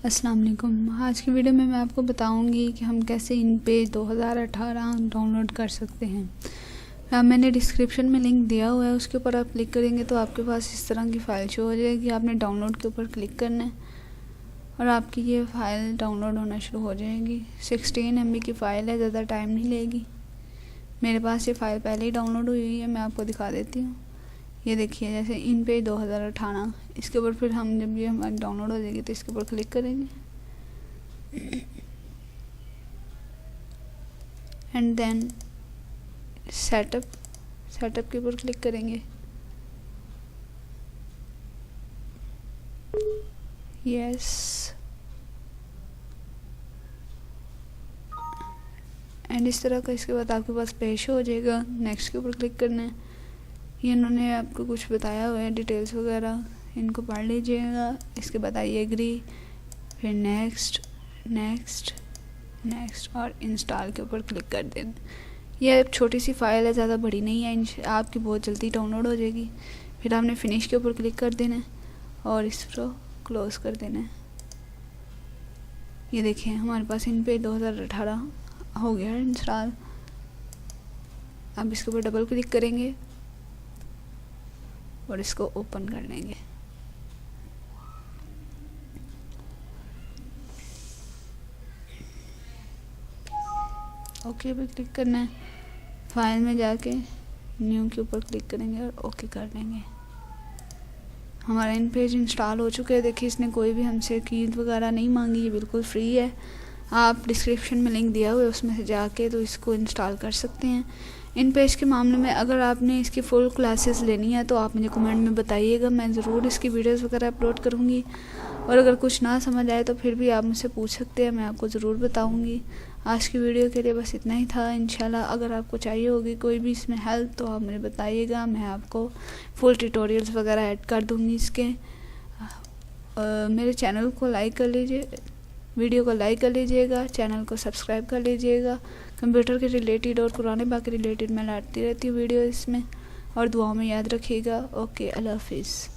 अस्सलाम वालेकुम। आज की वीडियो में मैं आपको बताऊंगी कि हम कैसे InPage 2018 डाउनलोड कर सकते हैं। मैंने डिस्क्रिप्शन में लिंक दिया हुआ है, उसके ऊपर आप क्लिक करेंगे तो आपके पास इस तरह की फ़ाइल शो हो जाएगी। आपने डाउनलोड के ऊपर क्लिक करना है और आपकी ये फ़ाइल डाउनलोड होना शुरू हो जाएगी। 16 MB की फ़ाइल है, ज़्यादा टाइम नहीं लेगी। मेरे पास ये फ़ाइल पहले ही डाउनलोड हुई है, मैं आपको दिखा देती हूँ। ये देखिए, जैसे InPage 2018, इसके ऊपर फिर हम जब ये हमारी डाउनलोड हो जाएगी तो इसके ऊपर क्लिक करेंगे एंड देन सेटअप के ऊपर क्लिक करेंगे। यस, एंड इस तरह का इसके बाद आपके पास पेज हो जाएगा। नेक्स्ट के ऊपर क्लिक करना है। ये इन्होंने आपको कुछ बताया हुआ है, डिटेल्स वगैरह, इनको पढ़ लीजिएगा। इसके बाद आइए एग्री, फिर नेक्स्ट और इंस्टॉल के ऊपर क्लिक कर देना। यह एक छोटी सी फ़ाइल है, ज़्यादा बड़ी नहीं है, आपकी बहुत जल्दी डाउनलोड हो जाएगी। फिर आपने फिनिश के ऊपर क्लिक कर देना है और इसको क्लोज़ कर देना है। ये देखिए, हमारे पास InPage 2018 हो गया है इंस्टॉल। अब इसके ऊपर डबल क्लिक करेंगे और इसको ओपन कर लेंगे। ओके पे क्लिक करना है। फाइल में जाके न्यू के ऊपर क्लिक करेंगे और ओके कर लेंगे। हमारा InPage इंस्टॉल हो चुका है। देखिए, इसने कोई भी हमसे कीज वगैरह नहीं मांगी, ये बिल्कुल फ्री है। आप डिस्क्रिप्शन में लिंक दिया हुआ है, उसमें से जाके तो इसको इंस्टॉल कर सकते हैं। InPage के मामले में अगर आपने इसकी फुल क्लासेस लेनी है तो आप मुझे कमेंट में बताइएगा, मैं ज़रूर इसकी वीडियोस वगैरह अपलोड करूँगी। और अगर कुछ ना समझ आए तो फिर भी आप मुझसे पूछ सकते हैं, मैं आपको ज़रूर बताऊँगी। आज की वीडियो के लिए बस इतना ही था। इंशाल्लाह अगर आपको चाहिए होगी कोई भी इसमें हेल्प तो आप मुझे बताइएगा, मैं आपको फुल ट्यूटोरियल्स वगैरह ऐड कर दूँगी इसके। मेरे चैनल को लाइक कर लीजिए, वीडियो को लाइक कर लीजिएगा, चैनल को सब्सक्राइब कर लीजिएगा। कंप्यूटर के रिलेटेड और कुरान पाक के रिलेटेड मैं लाती रहती हूँ वीडियो इसमें, और दुआओं में याद रखिएगा। ओके, अल्लाह हाफिज़।